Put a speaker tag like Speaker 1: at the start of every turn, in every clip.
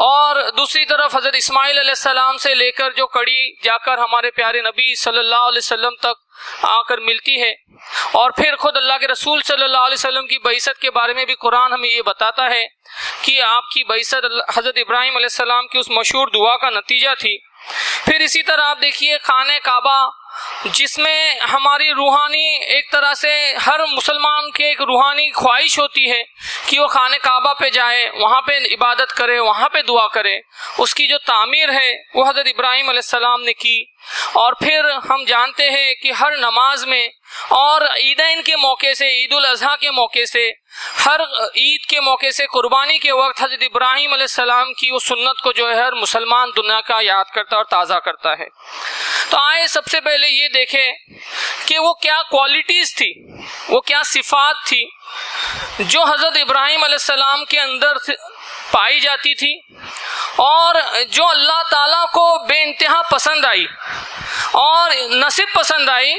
Speaker 1: اور دوسری طرف حضرت اسماعیل علیہ السلام سے لے کر جو کڑی جا کر ہمارے پیارے نبی صلی اللہ علیہ وسلم تک آ کر ملتی ہے، اور پھر خود اللہ کے رسول صلی اللہ علیہ وسلم کی بعثت کے بارے میں بھی قرآن ہمیں یہ بتاتا ہے کہ آپ کی بعثت حضرت ابراہیم علیہ السلام کی اس مشہور دعا کا نتیجہ تھی۔ پھر اسی طرح آپ دیکھیے خانہ کعبہ، جس میں ہماری روحانی ایک طرح سے ہر مسلمان کے ایک روحانی خواہش ہوتی ہے کہ وہ خانہ کعبہ پہ جائے، وہاں پہ عبادت کرے، وہاں پہ دعا کرے۔ اس کی جو تعمیر ہے وہ حضرت ابراہیم علیہ السلام نے کی۔ اور پھر ہم جانتے ہیں کہ ہر نماز میں اور عیدین کے موقع سے، عید الاضحیٰ کے موقع سے، ہر عید کے موقع سے، قربانی کے وقت حضرت ابراہیم علیہ السلام کی وہ سنت کو جو ہے ہر مسلمان دنیا کا یاد کرتا اور تازہ کرتا ہے۔ تو آئے سب سے پہلے یہ دیکھیں کہ وہ کیا کوالٹیز تھی، وہ کیا صفات تھی جو حضرت ابراہیم علیہ السلام کے اندر پائی جاتی تھی اور جو اللہ تعالیٰ کو بے انتہا پسند آئی، اور نہ صرف پسند آئی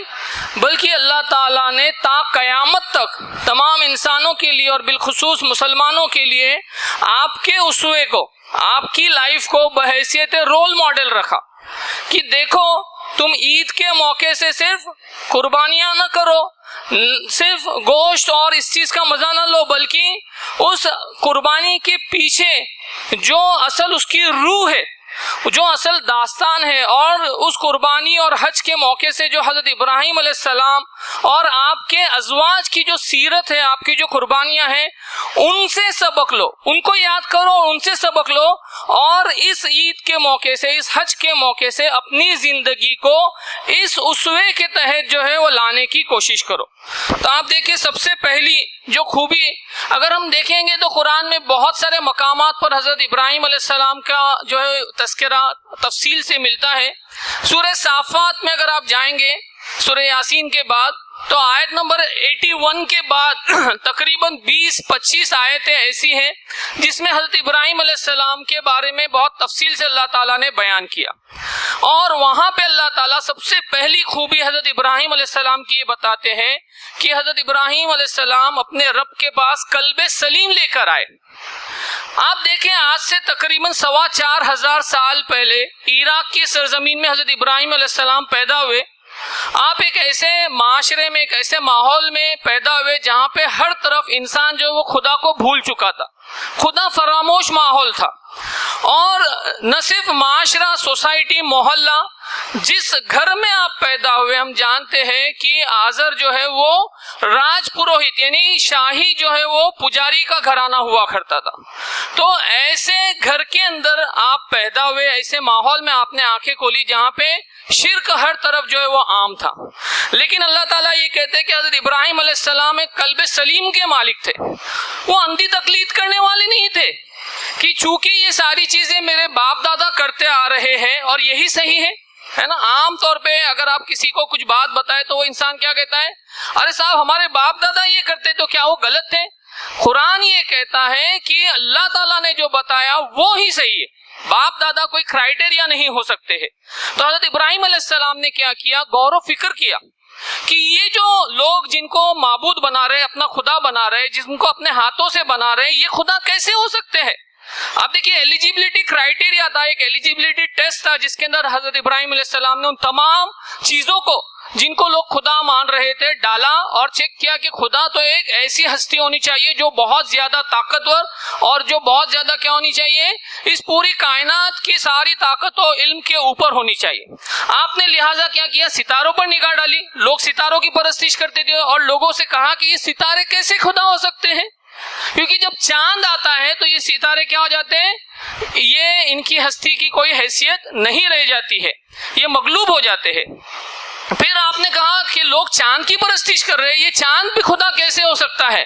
Speaker 1: بلکہ اللہ تعالیٰ نے تا قیامت تک تمام انسانوں کے لیے اور بالخصوص مسلمانوں کے لیے آپ کے اسوے کو، آپ کی لائف کو بحیثیت رول ماڈل رکھا کہ دیکھو تم عید کے موقع سے صرف قربانیاں نہ کرو، صرف گوشت اور اس چیز کا مزہ نہ لو، بلکہ اس قربانی کے پیچھے جو اصل اس کی روح ہے، جو اصل داستان ہے، اور اس قربانی اور حج کے موقع سے جو حضرت ابراہیم علیہ السلام اور آپ کے ازواج کی جو سیرت ہے، آپ کی جو قربانیاں ہیں، ان سے سبق لو، ان کو یاد کرو، ان سے سبق لو، اور اس عید کے موقع سے، اس حج کے موقع سے اپنی زندگی کو اس اسوے کے تحت جو ہے وہ لانے کی کوشش کرو۔ تو آپ دیکھیں سب سے پہلی جو خوبی اگر ہم دیکھیں گے تو قرآن میں بہت سارے مقامات پر حضرت ابراہیم علیہ السلام کا جو ہے تذکرہ تفصیل سے ملتا ہے۔ سورہ صافات میں اگر آپ جائیں گے سورہ یاسین کے بعد تو آیت نمبر 81 کے بعد تقریباً 20-25 آیتیں ایسی ہیں جس میں حضرت ابراہیم علیہ السلام کے بارے میں بہت تفصیل سے اللہ تعالیٰ نے بیان کیا، اور وہاں پہ اللہ تعالیٰ سب سے پہلی خوبی حضرت ابراہیم علیہ السلام کی یہ بتاتے ہیں کہ حضرت ابراہیم علیہ السلام اپنے رب کے پاس قلب سلیم لے کر آئے۔ آپ دیکھیں آج سے تقریباً 4,500 سال پہلے عراق کی سرزمین میں حضرت ابراہیم علیہ السلام پیدا ہوئے۔ آپ ایک ایسے معاشرے میں، ایک ایسے ماحول میں پیدا ہوئے جہاں پہ ہر طرف انسان جو وہ خدا کو بھول چکا تھا، خدا فراموش ماحول تھا، اور نہ صرف معاشرہ، سوسائٹی، محلہ، جس گھر میں آپ پیدا ہوئے، ہم جانتے ہیں کہ آزر جو ہے وہ راج پروہت یعنی شاہی جو ہے وہ پجاری کا گھرانہ ہوا کرتا تھا۔ تو ایسے گھر کے اندر آپ پیدا ہوئے، ایسے ماحول میں آپ نے آنکھیں کھولی جہاں پہ شرک ہر طرف جو ہے وہ عام تھا، لیکن اللہ تعالیٰ یہ کہتے ہیں کہ حضرت ابراہیم علیہ السلام ایک قلب سلیم کے مالک تھے۔ وہ اندھی تقلید کرنے والے نہیں تھے کہ چونکہ یہ ساری چیزیں میرے باپ دادا کرتے آ رہے ہیں اور یہی صحیح ہے نا۔ عام طور پہ اگر آپ کسی کو کچھ بات بتائے تو وہ انسان کیا کہتا ہے، ارے صاحب ہمارے باپ دادا یہ کرتے تو کیا وہ غلط تھے؟ قرآن یہ کہتا ہے کہ اللہ تعالیٰ نے جو بتایا وہ ہی صحیح ہے، باپ دادا کوئی کرائٹیریا نہیں ہو سکتے ہیں۔ تو حضرت ابراہیم علیہ السلام نے کیا کیا، غور و فکر کیا کہ یہ جو لوگ جن کو معبود بنا رہے، اپنا خدا بنا رہے، جن کو اپنے ہاتھوں سے بنا رہے، یہ خدا کیسے ہو سکتے ہیں؟ آپ دیکھیے ایلیجیبلٹی کرائٹیریا تھا، ایک ایلیجیبلٹی ٹیسٹ تھا جس کے اندر حضرت ابراہیم علیہ السلام نے ان تمام چیزوں کو جن کو لوگ خدا مان رہے تھے ڈالا اور چیک کیا کہ خدا تو ایک ایسی ہستی ہونی چاہیے جو بہت زیادہ طاقتور اور جو بہت زیادہ کیا ہونی چاہیے، اس پوری کائنات کی ساری طاقت و علم کے اوپر ہونی چاہیے۔ آپ نے لہٰذا کیا کیا، ستاروں پر نگاہ ڈالی، لوگ ستاروں کی پرستش کرتے تھے اور لوگوں سے کہا کہ یہ ستارے کیسے خدا ہو سکتے ہیں، کیونکہ جب چاند آتا ہے تو یہ ستارے کیا ہو جاتے ہیں، یہ ان کی ہستی کی کوئی حیثیت نہیں رہ جاتی ہے، یہ مغلوب ہو جاتے ہیں۔ پھر آپ نے کہا کہ لوگ چاند کی پرستش کر رہے ہیں، یہ چاند بھی خدا کیسے ہو سکتا ہے،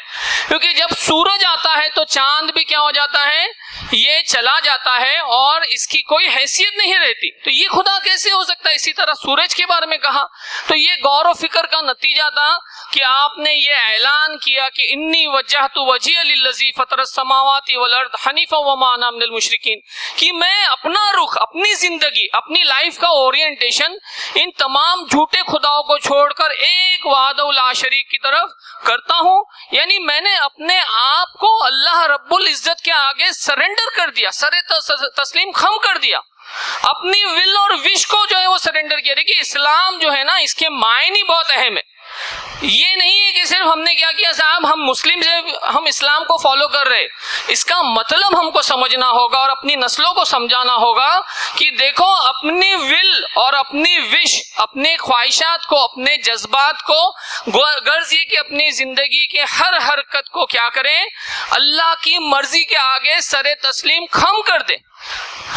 Speaker 1: کیونکہ جب سورج آتا ہے تو چاند بھی کیا ہو جاتا ہے، یہ چلا جاتا ہے اور اس کی کوئی حیثیت نہیں رہتی، تو یہ خدا کیسے ہو سکتا ہے۔ اسی طرح سورج کے بارے میں کہا، تو یہ غور و فکر کا نتیجہ نتیجہ تھا کہ آپ نے یہ اعلان کیا کہ انی وجہت وجہی للذی فطر السماوات والارض حنیفا وما انا من المشرکین، کہ میں اپنا رخ، اپنی زندگی، اپنی لائف کا اورینٹیشن ان تمام جھوٹے خداؤں کو چھوڑ کر ایک وحدہ لا شریک کی طرف کرتا ہوں. یعنی میں نے اپنے آپ کو اللہ رب العزت کے آگے سرنڈر کر دیا، سر تسلیم خم کر دیا، اپنی ول اور وش کو جو ہے وہ سرنڈر کیا. دیکھیے اسلام جو ہے نا، اس کے معنی بہت اہم ہے. یہ نہیں ہے کہ صرف ہم نے کیا کیا صاحب ہم مسلم سے ہم اسلام کو فالو کر رہے. اس کا مطلب ہم کو سمجھنا ہوگا اور اپنی نسلوں کو سمجھانا ہوگا کہ دیکھو اپنی ول اور اپنی وش، اپنے خواہشات کو، اپنے جذبات کو، غرض یہ کہ اپنی زندگی کے ہر حرکت کو کیا کریں، اللہ کی مرضی کے آگے سر تسلیم خم کر دیں،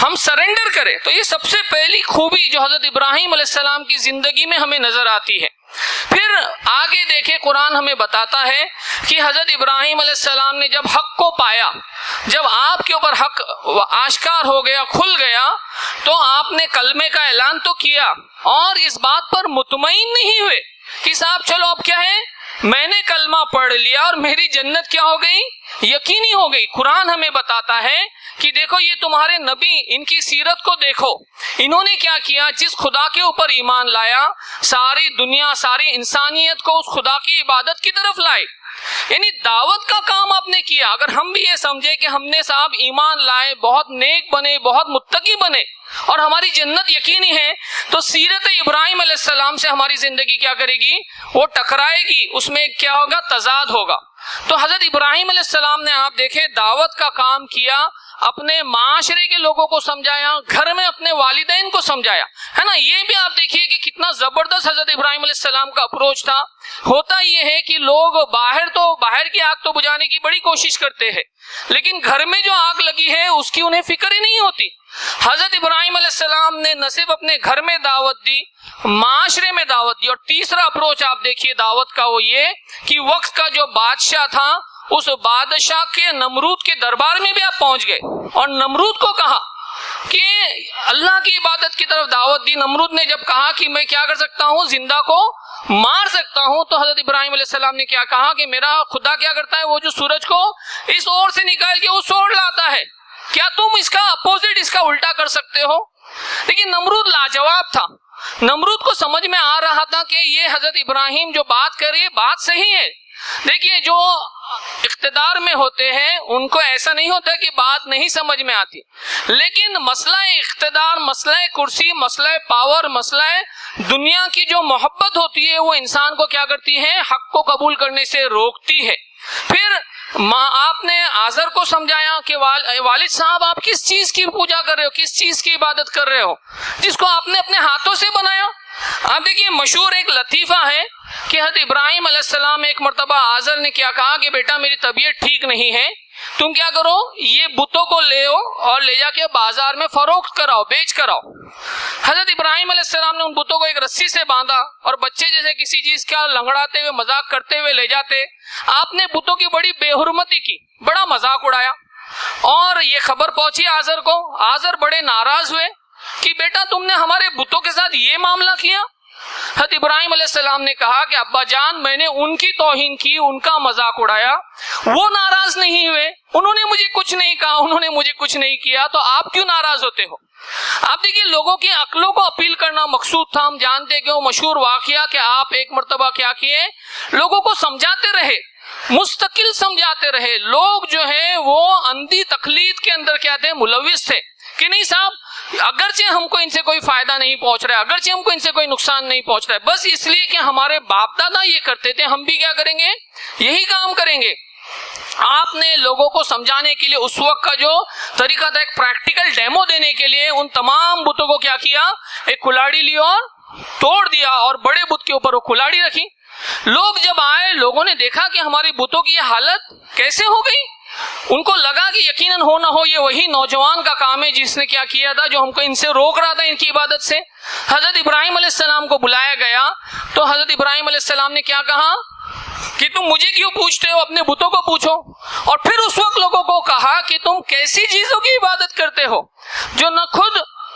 Speaker 1: ہم سرنڈر کریں. تو یہ سب سے پہلی خوبی جو حضرت ابراہیم علیہ السلام کی زندگی میں ہمیں نظر آتی ہے. پھر آگے دیکھیں قرآن ہمیں بتاتا ہے کہ حضرت ابراہیم علیہ السلام نے جب حق کو پایا، جب آپ کے اوپر حق آشکار ہو گیا، کھل گیا، تو آپ نے کلمے کا اعلان تو کیا اور اس بات پر مطمئن نہیں ہوئے کہ صاحب چلو اب کیا ہے، میں نے کلمہ پڑھ لیا اور میری جنت کیا ہو گئی، یقینی ہو گئی. قرآن ہمیں بتاتا ہے کہ دیکھو یہ تمہارے نبی، ان کی سیرت کو دیکھو، انہوں نے کیا کیا، جس خدا کے اوپر ایمان لایا، ساری دنیا، ساری انسانیت کو اس خدا کی عبادت کی طرف لائے. یعنی دعوت کا کام آپ نے کیا. اگر ہم بھی یہ سمجھے کہ ہم نے صاحب ایمان لائے، بہت نیک بنے، بہت متقی بنے اور ہماری جنت یقینی ہے، تو سیرت ابراہیم علیہ السلام سے ہماری زندگی کیا کرے گی، وہ ٹکرائے گی، اس میں کیا ہوگا، تضاد ہوگا. تو حضرت ابراہیم علیہ السلام نے آپ دیکھیں دعوت کا کام کیا، اپنے معاشرے کے لوگوں کو سمجھایا، گھر میں اپنے والدین کو سمجھایا، ہے نا. یہ بھی آپ دیکھیے کہ کتنا زبردست حضرت ابراہیم علیہ السلام کا اپروچ تھا. ہوتا یہ ہے کہ لوگ باہر کی آگ تو بجھانے کی بڑی کوشش کرتے ہیں، لیکن گھر میں جو آگ لگی ہے اس کی انہیں فکر ہی نہیں ہوتی. حضرت ابراہیم علیہ السلام نے نہ صرف اپنے گھر میں دعوت دی، معاشرے میں دعوت دی. اور تیسرا اپروچ آپ دیکھیے دعوت کا، وہ یہ کہ وقت کا جو بادشاہ تھا، اس بادشاہ کے نمرود کے دربار میں بھی آپ پہنچ گئے اور نمرود کو کہا کہ اللہ کی عبادت کی طرف دعوت دی. نمرود نے جب کہا کہ میں کیا کر سکتا ہوں، زندہ کو مار سکتا ہوں، تو حضرت ابراہیم علیہ السلام نے کیا کہا کہ میرا خدا کیا کرتا ہے، وہ جو سورج کو اس اور سے نکال کے اس اور لاتا ہے، کیا تم اس کا اپوزٹ، اس کا الٹا کر سکتے ہو؟ لیکن نمرود لاجواب تھا. نمرود کو سمجھ میں آ رہا تھا کہ یہ حضرت ابراہیم جو بات کر رہی ہے بات صحیح ہے. دیکھیے جو اقتدار میں ہوتے ہیں ان کو ایسا نہیں ہوتا کہ بات نہیں سمجھ میں آتی، لیکن مسئلہ اقتدار، مسئلہ کرسی، مسئلہ پاور، مسئلہ دنیا کی جو محبت ہوتی ہے وہ انسان کو کیا کرتی ہے، حق کو قبول کرنے سے روکتی ہے. پھر آپ نے آزر کو سمجھایا کہ والد صاحب آپ کس چیز کی پوجا کر رہے ہو، کس چیز کی عبادت کر رہے ہو، جس کو آپ نے اپنے ہاتھوں سے بنایا. آپ دیکھیے مشہور ایک لطیفہ ہے کہ حضرت ابراہیم علیہ السلام ایک مرتبہ آزر نے کیا کہا کہ بیٹا میری طبیعت ٹھیک نہیں ہے، تم کیا کرو، یہ بتوں کو لے آؤ اور لے جا کے بازار میں فروخت کراؤ، بیچ کراؤ. حضرت ابراہیم علیہ السلام نے ان بتوں کو ایک رسی سے باندھا اور بچے جیسے کسی چیز کا لنگڑاتے ہوئے مذاق کرتے ہوئے لے جاتے. آپ نے بتوں کی بڑی بے حرمتی کی، بڑا مذاق اڑایا اور یہ خبر پہنچی آزر کو. آزر بڑے ناراض ہوئے کہ بیٹا تم نے ہمارے بتوں کے ساتھ یہ معاملہ کیا. حضرت ابراہیم علیہ السلام نے کہا کہ ابا جان میں نے ان کی توہین کی، ان کا مذاق اڑایا، وہ ناراض نہیں ہوئے، انہوں نے مجھے کچھ نہیں کہا، انہوں نے مجھے کچھ نہیں کیا، تو آپ کیوں ناراض ہوتے ہو؟ آپ دیکھیے لوگوں کی عقلوں کو اپیل کرنا مقصود تھا. ہم جانتے کہ وہ مشہور واقعہ کہ آپ ایک مرتبہ کیا کیے، لوگوں کو سمجھاتے رہے، مستقل سمجھاتے رہے. لوگ جو ہے وہ اندھی تقلید کے اندر کیا تھے، ملوث تھے کہ نہیں صاحب اگرچہ ہم کو ان سے کوئی فائدہ نہیں پہنچ رہا ہے، اگرچہ ہم کو ان سے کوئی نقصان نہیں پہنچ رہا ہے، بس اس لیے کہ ہمارے باپ دادا یہ کرتے تھے ہم بھی کیا کریں گے، یہی کام کریں گے. آپ نے لوگوں کو سمجھانے کے لیے اس وقت کا جو طریقہ تھا، ایک پریکٹیکل ڈیمو دینے کے لیے ان تمام بتوں کو کیا کیا، ایک کلاڑی لی اور توڑ دیا اور بڑے بت کے اوپر وہ کلاڑی رکھی. لوگ جب آئے، لوگوں نے دیکھا کہ ہماری بتوں کی یہ حالت کیسے ہو گئی. ان کو لگا کہ یقیناً ہو نہ ہو یہ وہی نوجوان کا کام ہے جس نے کیا کیا تھا، جو ہم کو ان سے روک رہا تھا ان کی عبادت سے. حضرت ابراہیم علیہ السلام کو بلایا گیا تو حضرت ابراہیم علیہ السلام نے کیا کہا کہ تم مجھے کیوں پوچھتے ہو، اپنے بتوں کو پوچھو. اور پھر اس وقت لوگوں کو کہا کہ تم کیسی چیزوں کی عبادت کرتے ہو جو نہ خود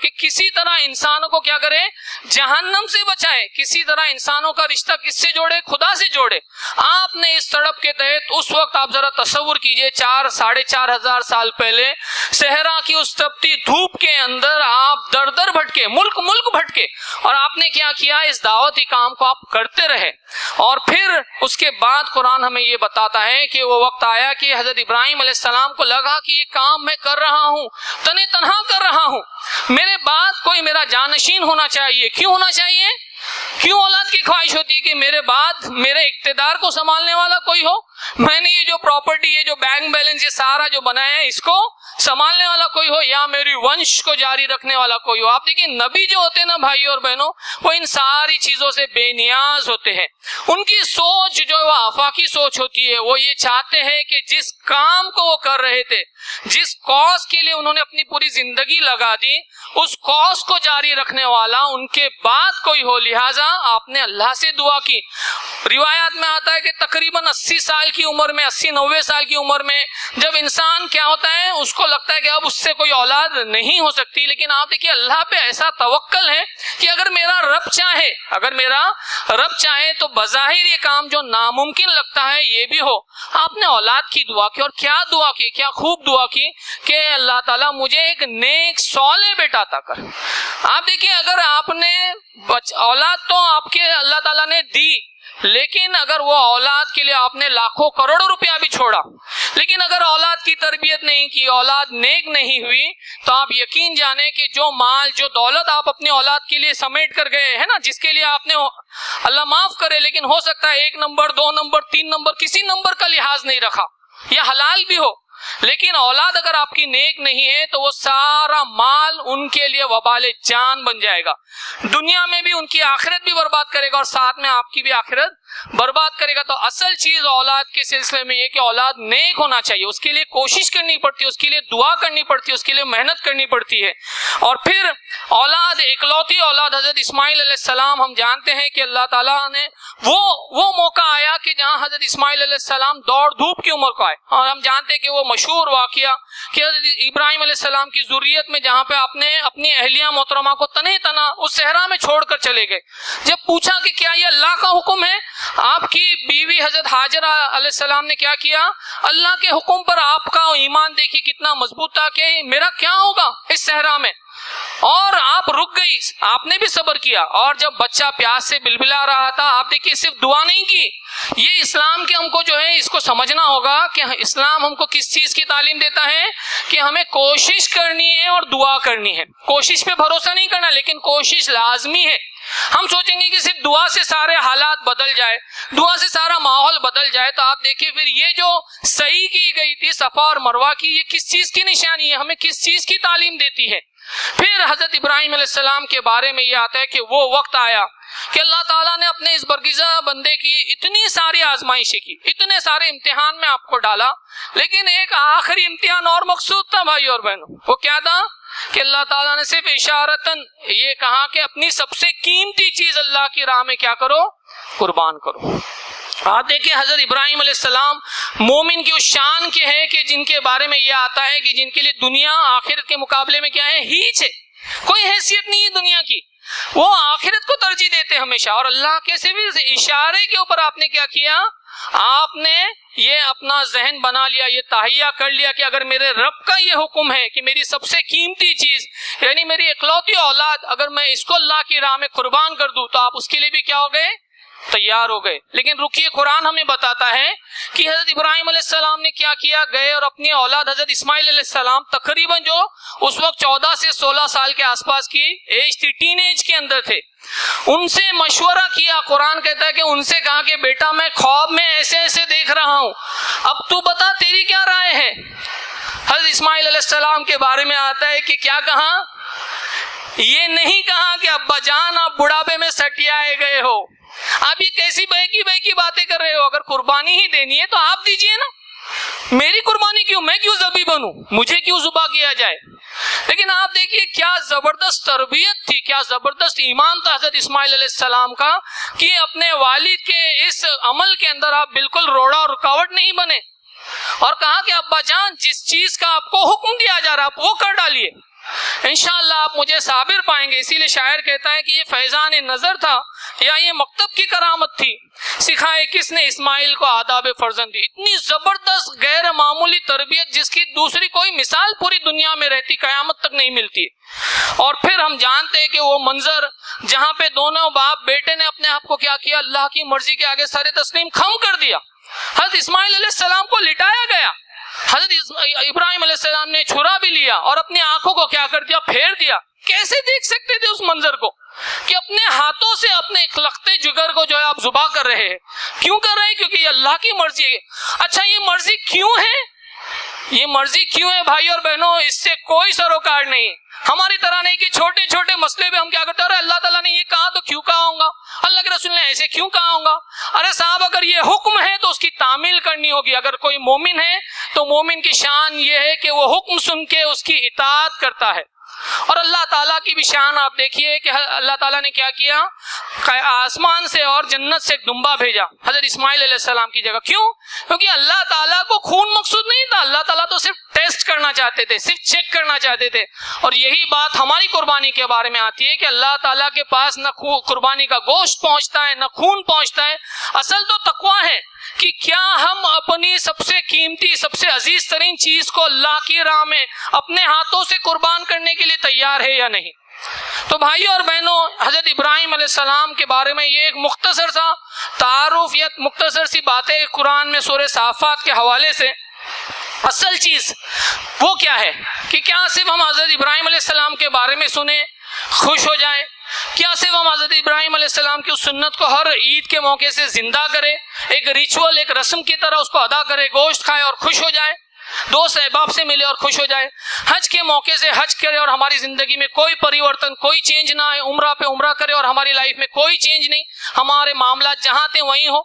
Speaker 1: کہ کسی طرح انسانوں کو کیا کرے, جہنم سے بچائے, کسی طرح انسانوں کا رشتہ کس سے جوڑے, خدا سے جوڑے. آپ نے اس تڑپ کے تحت اس وقت آپ ذرا تصور کیجئے 4,500 سال پہلے صحرا کی اس تپتی دھوپ کے اندر آپ در در بھٹکے, ملک بھٹکے, اور آپ نے کیا کیا, اس دعوتی کام کو آپ کرتے رہے. اور پھر اس کے بعد قرآن ہمیں یہ بتاتا ہے کہ وہ وقت آیا کہ حضرت ابراہیم علیہ السلام کو لگا کہ یہ کام میں کر رہا ہوں, تنہا کر رہا ہوں, میرے بعد کوئی میرا جانشین ہونا چاہیے. کیوں ہونا چاہیے؟ کیوں اولاد کی خواہش ہوتی ہے کہ میرے بعد میرے اقتدار کو سنبھالنے والا کوئی ہو, میں نے یہ جو پراپرٹی, یہ جو بینک بیلنس, یہ سارا جو بنایا ہے اس کو سنبھالنے والا کوئی ہو, یا میری ونش کو جاری رکھنے والا کوئی ہو. آپ دیکھیں نبی جو ہوتے ہیں نا بھائی اور بہنوں, وہ ان ساری چیزوں سے بے نیاز ہوتے ہیں. ان کی سوچ جو وہ آفاقی سوچ ہوتی ہے, وہ یہ چاہتے ہیں کہ جس کام کو وہ کر رہے تھے, جس کاز کے لیے انہوں نے اپنی پوری زندگی لگا دی, اس کاز کو جاری رکھنے والا ان کے بعد کوئی ہو. لہٰذا آپ نے اللہ سے دعا کی. روایات میں آتا ہے کہ تقریباً 80 سال کی عمر میں, 80-90 سال کی عمر میں جب انسان کیا ہوتا ہے, اس کو لگتا ہے کہ اب اس سے کوئی اولاد نہیں ہو سکتی, لیکن آپ دیکھیے اللہ پہ ایسا توکل ہے کہ اگر میرا رب چاہے تو بظاہر یہ کام جو ناممکن لگتا ہے یہ بھی ہو. آپ نے اولاد کی دعا کی, اور کیا دعا کی, کیا خوب دعا کی کہ اللہ تعالیٰ مجھے ایک نیک صالح بیٹا عطا کر. آپ دیکھیے اگر آپ نے اولاد تو آپ کے اللہ تعالیٰ نے دی, لیکن اگر وہ اولاد کے لیے آپ نے لاکھوں کروڑوں روپیہ بھی چھوڑا, لیکن اگر اولاد کی تربیت نہیں کی, اولاد نیک نہیں ہوئی, تو آپ یقین جانیں کہ جو مال, جو دولت آپ اپنی اولاد کے لیے سمیٹ کر گئے ہیں نا, جس کے لیے آپ نے, اللہ معاف کرے, لیکن ہو سکتا ہے 1 نمبر 2 نمبر 3 نمبر کسی نمبر کا لحاظ نہیں رکھا, یا حلال بھی ہو, لیکن اولاد اگر آپ کی نیک نہیں ہے تو وہ سارا مال ان کے لیے وبال جان بن جائے گا. دنیا میں بھی ان کی آخرت بھی برباد کرے گا, اور ساتھ میں آپ کی بھی آخرت برباد کرے گا. تو اصل چیز اولاد کے سلسلے میں یہ کہ اولاد نیک ہونا چاہیے, اس کے لیے کوشش کرنی پڑتی ہے, اس کے لیے دعا کرنی پڑتی ہے, اس کے لیے محنت کرنی پڑتی ہے. اور پھر اولاد, اکلوتی اولاد حضرت اسماعیل علیہ السلام, ہم جانتے ہیں کہ اللہ تعالیٰ نے وہ موقع آیا کہ جہاں حضرت اسماعیل علیہ السلام دوڑ دھوپ کی عمر کو آئے, اور ہم جانتے ہیں کہ وہ مشہور واقعہ کہ حضرت ابراہیم علیہ السلام کی ذریت میں جہاں پہ آپ نے اپنی اہلیہ محترمہ کو تنہا اس صحرا میں چھوڑ کر چلے گئے. جب پوچھا کہ کیا یہ اللہ کا حکم ہے, آپ کی بیوی حضرت ہاجرہ علیہ السلام نے کیا کیا, اللہ کے حکم پر آپ کا ایمان دیکھیے کتنا مضبوط تھا کہ میرا کیا ہوگا اس صحرا میں, اور آپ رک گئی, آپ نے بھی صبر کیا. اور جب بچہ پیاس سے بلبلا رہا تھا, آپ دیکھیے صرف دعا نہیں کی. یہ اسلام کے ہم کو جو ہے اس کو سمجھنا ہوگا کہ اسلام ہم کو کس چیز کی تعلیم دیتا ہے, کہ ہمیں کوشش کرنی ہے اور دعا کرنی ہے. کوشش پہ بھروسہ نہیں کرنا, لیکن کوشش لازمی ہے. ہم سوچیں گے کہ صرف دعا سے سارے حالات بدل جائے, دعا سے سارا ماحول بدل جائے, تو آپ دیکھیں پھر یہ جو صحیح کی گئی تھی صفا اور مروہ کی, یہ کس چیز کی نشانی ہے, ہمیں کس چیز کی تعلیم دیتی ہے. پھر حضرت ابراہیم علیہ السلام کے بارے میں یہ آتا ہے کہ وہ وقت آیا کہ اللہ تعالیٰ نے اپنے اس برگزہ بندے کی اتنی ساری آزمائشیں کی, اتنے سارے امتحان میں آپ کو ڈالا, لیکن ایک آخری امتحان اور مقصود تھا بھائی اور بہنوں. وہ کیا تھا کہ اللہ تعالیٰ نے صرف اشارتاً یہ کہا کہ اپنی سب سے قیمتی چیز اللہ کی راہ میں کیا کرو, قربان کرو. آپ دیکھیں حضرت ابراہیم علیہ السلام مومن کی اس شان کے ہیں کہ جن کے بارے میں یہ آتا ہے کہ جن کے لیے دنیا آخرت کے مقابلے میں کیا ہے, ہیچ ہے, کوئی حیثیت نہیں ہے دنیا کی. وہ آخرت کو ترجیح دیتے ہمیشہ. اور اللہ کے صرف اشارے کے اوپر آپ نے کیا کیا, آپ نے یہ اپنا ذہن بنا لیا, یہ تہیہ کر لیا کہ اگر میرے رب کا یہ حکم ہے کہ میری سب سے قیمتی چیز یعنی میری اکلوتی اولاد اگر میں اس کو اللہ کی راہ میں قربان کر دوں, تو آپ اس کے لیے بھی کیا ہو گئے, تیار ہو گئے. لیکن رکیے, قرآن ہمیں بتاتا ہے کہ حضرت ابراہیم علیہ السلام نے کیا کیا, گئے اور اپنی اولاد حضرت اسماعیل علیہ السلام تقریباً جو اس وقت 14 سے 16 سال کے آس پاس کی ایج تھی, ٹین ایج کے اندر تھے, ان سے مشورہ کیا. قرآن کہتا ہے کہ ان سے کہا کہ بیٹا میں خواب میں ایسے ایسے دیکھ رہا ہوں, اب تو بتا تیری کیا رائے ہے. حضرت اسماعیل علیہ السلام کے بارے میں آتا ہے کہ کیا کہا, یہ نہیں کہا کہ ابا جان آپ بڑھاپے میں سٹیائے گئے ہو, آپ یہ کیسی بہکی باتیں کر رہے ہو, اگر قربانی ہی دینی ہے تو آپ دیجئے نا, میری قربانی کیوں, میں کیوں ذبح بنوں, مجھے کیوں ذبح کیا جائے. لیکن آپ دیکھیے کیا زبردست تربیت تھی, کیا زبردست ایمان تھا حضرت اسماعیل علیہ السلام کا, کہ اپنے والد کے اس عمل کے اندر آپ بالکل روڑا اور رکاوٹ نہیں بنے, اور کہا کہ ابا جان جس چیز کا آپ کو حکم دیا جا رہا آپ وہ کر ڈالیے. انشاءاللہ آپ مجھے صابر پائیں گے. اسی لیے شاعر کہتا ہے کہ یہ فیضان نظر تھا یا یہ مکتب کی کرامت تھی, سکھائے کس نے اسماعیل کو آداب فرزندی. اتنی زبردست غیر معمولی تربیت جس کی دوسری کوئی مثال پوری دنیا میں رہتی قیامت تک نہیں ملتی. اور پھر ہم جانتے ہیں کہ وہ منظر جہاں پہ دونوں باپ بیٹے نے اپنے آپ کو کیا کیا, اللہ کی مرضی کے آگے سر تسلیم خم کر دیا. حضرت اسماعیل علیہ السلام کو لٹایا گیا, حضرت ابراہیم علیہ السلام نے چھرا بھی لیا اور اپنی آنکھوں کو کیا کر دیا, پھیر دیا. کیسے دیکھ سکتے تھے اس منظر کو کہ اپنے ہاتھوں سے اپنے اخلقتے جگر کو جو ہے آپ ذبح کر رہے ہیں. کیوں کر رہے ہیں؟ کیونکہ یہ اللہ کی مرضی ہے. اچھا یہ مرضی کیوں ہے؟ یہ مرضی کیوں ہے بھائی اور بہنوں؟ اس سے کوئی سروکار نہیں. ہماری طرح نہیں کہ چھوٹے چھوٹے مسئلے پہ ہم کیا کرتے ہیں, ارے اللہ تعالیٰ نے یہ کہا تو کیوں کہا ہوں گا, اللہ کے رسول نے ایسے کیوں کہا ہوں گا. ارے صاحب اگر یہ حکم ہے تو اس کی تعمیل کرنی ہوگی. اگر کوئی مومن ہے تو مومن کی شان یہ ہے کہ وہ حکم سن کے اس کی اطاعت کرتا ہے. اور اللہ تعالیٰ کی بھی شان آپ دیکھیے کہ اللہ تعالیٰ نے کیا کیا, آسمان سے اور جنت سے ایک دمبا بھیجا حضرت اسماعیل علیہ السلام کی جگہ. کیوں؟ کیونکہ اللہ تعالیٰ کو خون مقصود نہیں تھا, اللہ تعالیٰ تو صرف ٹیسٹ کرنا چاہتے تھے, صرف چیک کرنا چاہتے تھے. اور یہی بات ہماری قربانی کے بارے میں آتی ہے کہ اللہ تعالیٰ کے پاس نہ قربانی کا گوشت پہنچتا ہے نہ خون پہنچتا ہے. اصل تو تقویٰ ہے کہ کیا ہم اپنی سب سے قیمتی سب سے عزیز ترین چیز کو اللہ کی راہ میں اپنے ہاتھوں سے قربان کرنے کے لیے تیار ہے یا نہیں. تو بھائیو اور بہنوں, حضرت ابراہیم علیہ السلام کے بارے میں یہ ایک مختصر سا تعارف یا مختصر سی باتیں قرآن میں سورہ صافات کے حوالے سے. اصل چیز وہ کیا ہے کہ کیا صرف ہم حضرت ابراہیم علیہ السلام کے بارے میں سنیں خوش ہو جائیں؟ کیا صرف ہم حضرت ابراہیم علیہ السلام کی اس سنت کو ہر عید کے موقع سے زندہ کرے, ایک ریچول ایک رسم کی طرح اس کو ادا کرے, گوشت کھائے اور خوش ہو جائے, دوست احباب سے ملے اور خوش ہو جائے, حج کے موقع سے حج کرے اور ہماری زندگی میں کوئی پریورتن کوئی چینج نہ آئے, عمرہ پہ عمرہ کرے اور ہماری لائف میں کوئی چینج نہیں, ہمارے معاملات جہاں تھے وہیں ہو.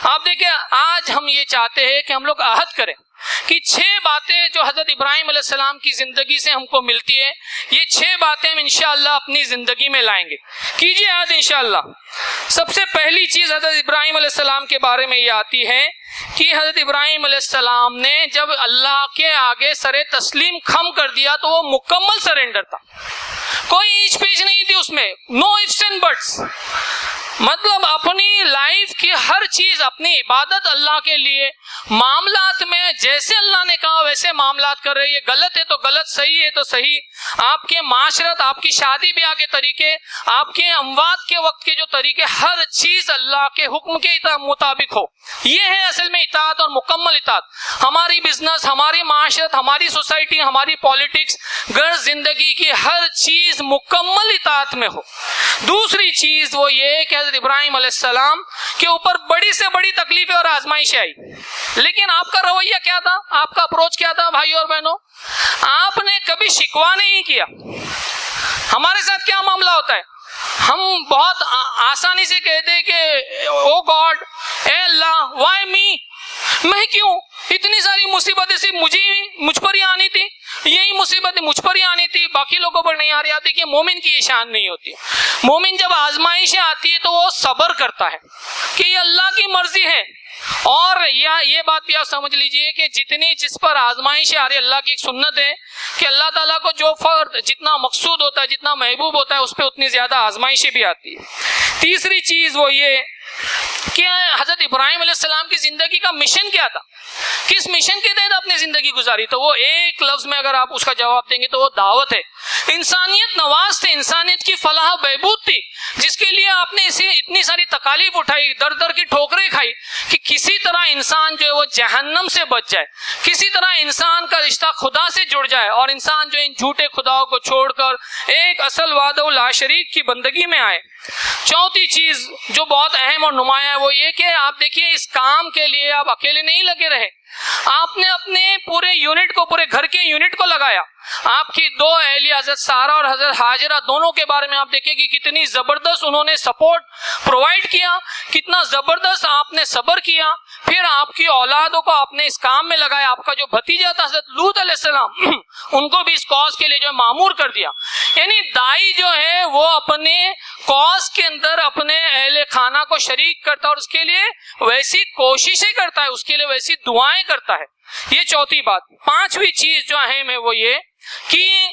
Speaker 1: آپ دیکھیں آج ہم یہ چاہتے ہیں کہ ہم لوگ عہد کریں کہ 6 باتیں جو حضرت ابراہیم علیہ السلام کی زندگی سے ہم کو ملتی ہے, یہ 6 باتیں ہم انشاءاللہ اپنی زندگی میں لائیں گے. کیجیے عہد انشاءاللہ. سب سے پہلی چیز حضرت ابراہیم علیہ السلام کے بارے میں یہ آتی ہے کہ حضرت ابراہیم علیہ السلام نے جب اللہ کے آگے سر تسلیم خم کر دیا تو وہ مکمل سرنڈر تھا, کوئی ایچ پیچ نہیں تھی اس میں, نو ifs and buts. مطلب اپنی لائف کی ہر چیز, اپنی عبادت اللہ کے لیے, معاملات میں جیسے اللہ نے کہا ویسے معاملات کر رہے. یہ غلط ہے تو غلط, صحیح ہے تو صحیح. آپ کے معاشرت, آپ کی شادی بیاہ کے طریقے, آپ کے اموات کے وقت کے جو طریقے, ہر چیز اللہ کے حکم کے مطابق ہو. یہ ہے اصل میں اطاعت اور مکمل اطاعت. ہماری بزنس, ہماری معاشرت, ہماری سوسائٹی, ہماری پالیٹکس, گھر, زندگی کی ہر چیز مکمل اطاعت میں ہو. دوسری چیز وہ یہ کہ حضرت ابراہیم علیہ السلام کے اوپر بڑی سے بڑی تکلیفیں اور آزمائشیں آئی, لیکن آپ کا رویہ کیا تھا, آپ کا اپروچ کیا تھا بھائی اور بہنوں؟ آپ نے کبھی شکوہ نہیں کیا. ہمارے ساتھ کیا معاملہ ہوتا ہے, ہم بہت آسانی سے کہتے ہیں کہ او گاڈ, اے اللہ, وائی می, میں کیوں, اتنی ساری مصیبتیں صرف مجھ پر ہی آنی تھی, یہی مصیبتیں مجھ پر ہی آنی تھی, باقی لوگوں پر نہیں آ رہی آتی. کہ مومن کی یہ شان نہیں ہوتی. مومن جب آزمائشیں آتی ہے تو وہ صبر کرتا ہے کہ یہ اللہ کی مرضی ہے. اور یہ بات بھی آپ سمجھ لیجئے کہ جتنی جس پر آزمائشیں آ رہی ہے, اللہ کی ایک سنت ہے کہ اللہ تعالیٰ کو جو فرد جتنا مقصود ہوتا ہے, جتنا محبوب ہوتا ہے, اس پہ اتنی زیادہ آزمائشیں بھی آتی ہے. تیسری چیز وہ یہ کہ حضرت ابراہیم علیہ السلام کی زندگی کا مشن کیا تھا, کس مشن کے تحت اپنی زندگی گزاری, تو وہ ایک لفظ میں اگر آپ اس کا جواب دیں گے تو وہ دعوت ہے. انسانیت نواز تھے, انسانیت کی فلاح بہبود تھی, جس کے لیے آپ نے اسے اتنی ساری تکالیف اٹھائی, در در کی ٹھوکریں کھائی کہ کسی طرح انسان جو ہے وہ جہنم سے بچ جائے, کسی طرح انسان کا رشتہ خدا سے جڑ جائے, اور انسان جو ان جھوٹے خداؤں کو چھوڑ کر ایک اصل وحدہ لا شریک کی بندگی میں آئے. چوتھی چیز جو بہت اہم اور نمایاں ہے وہ یہ کہ آپ دیکھیے اس کام کے لیے آپ اکیلے نہیں لگے رہے, آپ نے اپنے پورے یونٹ کو, پورے گھر کے یونٹ کو لگایا. آپ کی 2 اہلیہ حضرت سارہ اور حضرت ہاجرہ, دونوں کے بارے میں آپ دیکھیں کہ کتنی زبردست انہوں نے سپورٹ پرووائڈ کیا, کتنا زبردست آپ نے صبر کیا. پھر آپ کی اولادوں کو آپ نے اس کام میں لگایا. آپ کا جو بھتیجا تھا حضرت لوط علیہ السلام, ان کو بھی اس کاز کے لیے جو ہے معمور کر دیا. یعنی دائی جو ہے وہ اپنے کاز کے اندر اپنے اہل خانہ کو شریک کرتا ہے, اور اس کے لیے ویسی کوششیں کرتا ہے, اس کے لیے ویسی دعائیں کرتا ہے. یہ چوتھی بات. 5ویں چیز جو اہم ہے وہ یہ کہ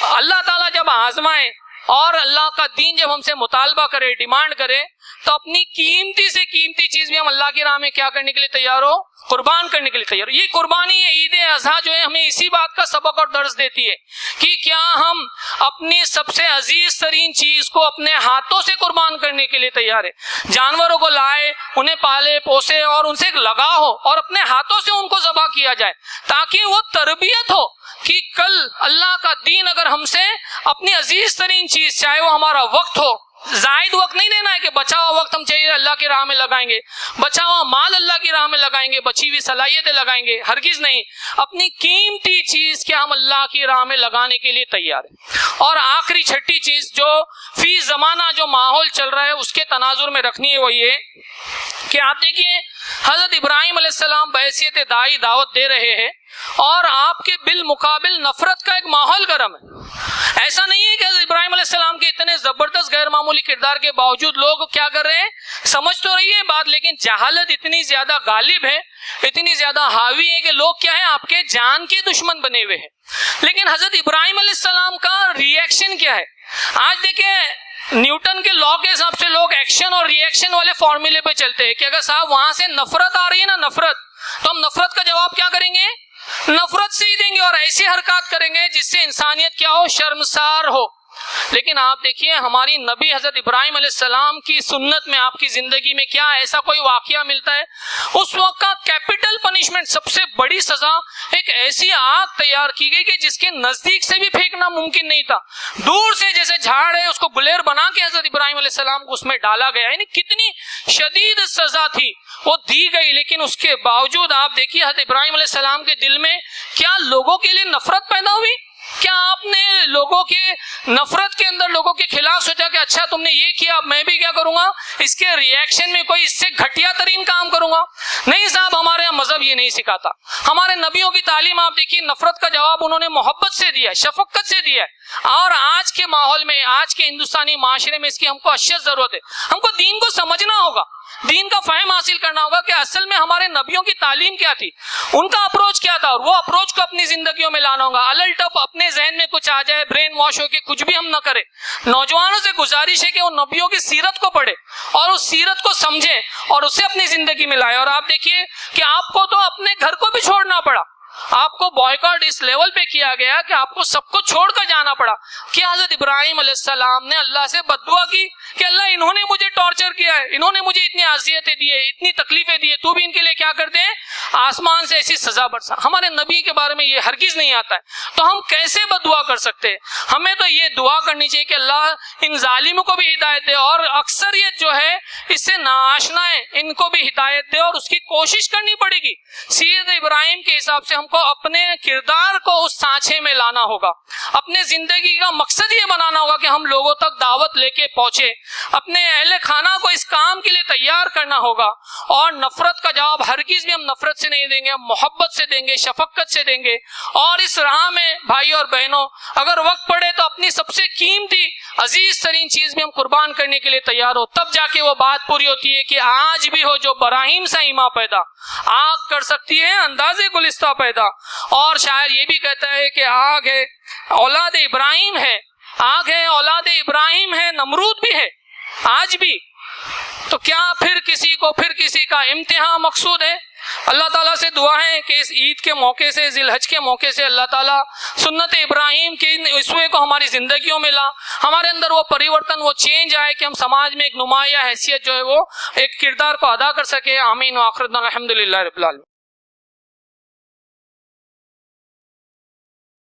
Speaker 1: اللہ تعالیٰ جب آزمائے اور اللہ کا دین جب ہم سے مطالبہ کرے، ڈیمانڈ کرے، تو اپنی قیمتی سے قیمتی چیز بھی ہم اللہ کی راہ میں کیا کرنے کے لیے تیار ہو؟ قربان کرنے کے لیے تیار ہو۔ یہ قربانی عید اضحیٰ جو ہے ہمیں اسی بات کا سبق اور درس دیتی ہے کہ کیا ہم اپنی سب سے عزیز ترین چیز کو اپنے ہاتھوں سے قربان کرنے کے لیے تیار ہے۔ جانوروں کو لائے، انہیں پالے پوسے اور ان سے ایک لگاؤ ہو اور اپنے ہاتھوں سے ان کو ذبح کیا جائے تاکہ وہ تربیت ہو کہ کل اللہ کا دین اگر ہم سے اپنی عزیز ترین چیز، چاہے وہ ہمارا وقت ہو، زائد وقت نہیں دینا ہے کہ بچا ہوا وقت ہم چاہیے اللہ کی راہ میں لگائیں گے، بچا ہوا مال اللہ کی راہ میں لگائیں گے، بچی ہوئی صلاحیتیں لگائیں گے، ہرگز نہیں۔ اپنی قیمتی چیز کیا ہم اللہ کی راہ میں لگانے کے لیے تیار ہیں۔ اور آخری چھٹی چیز جو فی زمانہ جو ماحول چل رہا ہے اس کے تناظر میں رکھنی ہے وہ یہ کہ آپ دیکھیے حضرت ابراہیم علیہ السلام بحیثیت داعی دعوت دے رہے ہیں اور آپ کے بالمقابل نفرت کا ایک ماحول گرم ہے۔ ایسا نہیں ہے کہ حضرت ابراہیم علیہ السلام کے اتنے زبردست غیر معمولی کردار کے باوجود لوگ کیا کر رہے ہیں، سمجھ تو رہی ہے بات، لیکن جہالت اتنی زیادہ غالب ہے، اتنی زیادہ حاوی ہے کہ لوگ کیا ہے، آپ کے جان کے دشمن بنے ہوئے ہیں۔ لیکن حضرت ابراہیم علیہ السلام کا ری ایکشن کیا ہے؟ آج دیکھیں نیوٹن کے لا کے حساب سے لوگ ایکشن اور ری ایکشن والے فارمولے پہ چلتے ہیں کہ اگر صاحب وہاں سے نفرت آ رہی ہے نا، نفرت، تو ہم نفرت کا جواب کیا کریں گے؟ نفرت سے ہی دیں گے اور ایسی حرکات کریں گے جس سے انسانیت کیا ہو، شرمسار ہو۔ لیکن آپ دیکھیے ہماری نبی حضرت ابراہیم علیہ السلام کی سنت میں، آپ کی زندگی میں کیا ایسا کوئی واقعہ ملتا ہے؟ اس وقت کا کیپٹل پنشمنٹ، سب سے بڑی سزا، ایک ایسی آگ تیار کی گئی کہ جس کے نزدیک سے بھی پھینکنا ممکن نہیں تھا، دور سے جیسے جھاڑ ہے اس کو گلیر بنا کے حضرت ابراہیم علیہ السلام کو اس میں ڈالا گیا۔ یعنی کتنی شدید سزا تھی وہ دی گئی، لیکن اس کے باوجود آپ دیکھیے حضرت ابراہیم علیہ السلام کے دل میں کیا لوگوں کے لیے نفرت پیدا ہوئی؟ کیا آپ نے لوگوں کے نفرت کے اندر لوگوں کے خلاف سوچا کہ اچھا تم نے یہ کیا، میں بھی کیا کروں گا، اس کے ری ایکشن میں کوئی اس سے گھٹیا ترین کام کروں گا؟ نہیں صاحب، ہمارے یہاں مذہب یہ نہیں سکھاتا۔ ہمارے نبیوں کی تعلیم آپ دیکھیے، نفرت کا جواب انہوں نے محبت سے دیا ہے، شفقت سے دیا ہے۔ اور آج کے ماحول میں، آج کے ہندوستانی معاشرے میں اس کی ہم کو اشد ضرورت ہے۔ ہم کو دین کو سمجھنا ہوگا، دین کا فہم حاصل کرنا ہوگا کہ اصل میں ہمارے نبیوں کی تعلیم کیا تھی، ان کا اپروچ کیا تھا، اور وہ اپروچ کو اپنی زندگیوں میں لانا ہوگا۔ الٹپ اپنے ذہن میں کچھ آ جائے، برین واش ہو کے کچھ بھی ہم نہ کرے۔ نوجوانوں سے گزارش ہے کہ وہ نبیوں کی سیرت کو پڑھے اور اس سیرت کو سمجھے اور اسے اپنی زندگی میں لائے۔ اور آپ دیکھیے کہ آپ کو تو اپنے گھر کو بھی چھوڑنا پڑا، آپ کو بائیکاٹ اس لیول پہ کیا گیا کہ آپ کو سب کو چھوڑ کر جانا پڑا۔ کیا حضرت ابراہیم علیہ السلام نے اللہ سے بد دعا کی کہ اللہ انہوں نے مجھے ٹارچر کیا ہے، انہوں نے مجھے اتنی اذیتیں دی ہے، اتنی تکلیفیں دی ہے، تو بھی ان کے لیے کیا کرتے ہیں، آسمان سے ایسی سزا برسا؟ ہمارے نبی کے بارے میں یہ ہرگز نہیں آتا ہے، تو ہم کیسے بد دعا کر سکتے ہیں؟ ہمیں تو یہ دعا کرنی چاہیے کہ اللہ ان ظالموں کو بھی ہدایت دے، اور اکثریت جو ہے اس سے ناآشنا ہے ان کو بھی ہدایت دے، اور اس کی کوشش کرنی پڑے گی۔ سیرت ابراہیم کے حساب سے ہم کو اپنے کردار کو اس سانچے میں لانا ہوگا، اپنے زندگی کا مقصد یہ بنانا ہوگا کہ ہم لوگوں تک دعوت لے کے پہنچے، اپنے اہل خانہ کو اس کام کے لیے تیار کرنا ہوگا۔ اور نفرت کا جواب ہرگز بھی ہم نفرت سے نہیں دیں گے، ہم محبت سے دیں گے، شفقت سے دیں گے۔ اور اس راہ میں بھائی اور بہنوں، اگر وقت پڑے تو اپنی سب سے قیمتی عزیز ترین چیز بھی ہم قربان کرنے کے لیے تیار ہو، تب جا کے وہ بات پوری ہوتی ہے کہ آج بھی ہو جو براہیم سا ایما پیدا، آگ کر سکتی ہے اندازے گلستہ پیدا۔ اور شاعر یہ بھی کہتا ہے کہ آگ ہے اولاد ابراہیم ہے، آگ ہے اولاد ابراہیم ہے، نمرود بھی ہے آج بھی، تو کیا پھر کسی کا امتحان مقصود ہے؟ اللہ تعالیٰ سے دعا ہے کہ اس عید کے موقع سے، ذی الحج کے موقع سے، اللہ تعالیٰ سنت ابراہیم کے اسوے کو ہماری زندگیوں میں لا، ہمارے اندر وہ پریورتن، وہ چینج آئے کہ ہم سماج میں ایک نمایاں حیثیت جو ہے وہ ایک کردار کو ادا کر سکے۔ آمین۔ وآخر دعوانا الحمدللہ رب العالمین۔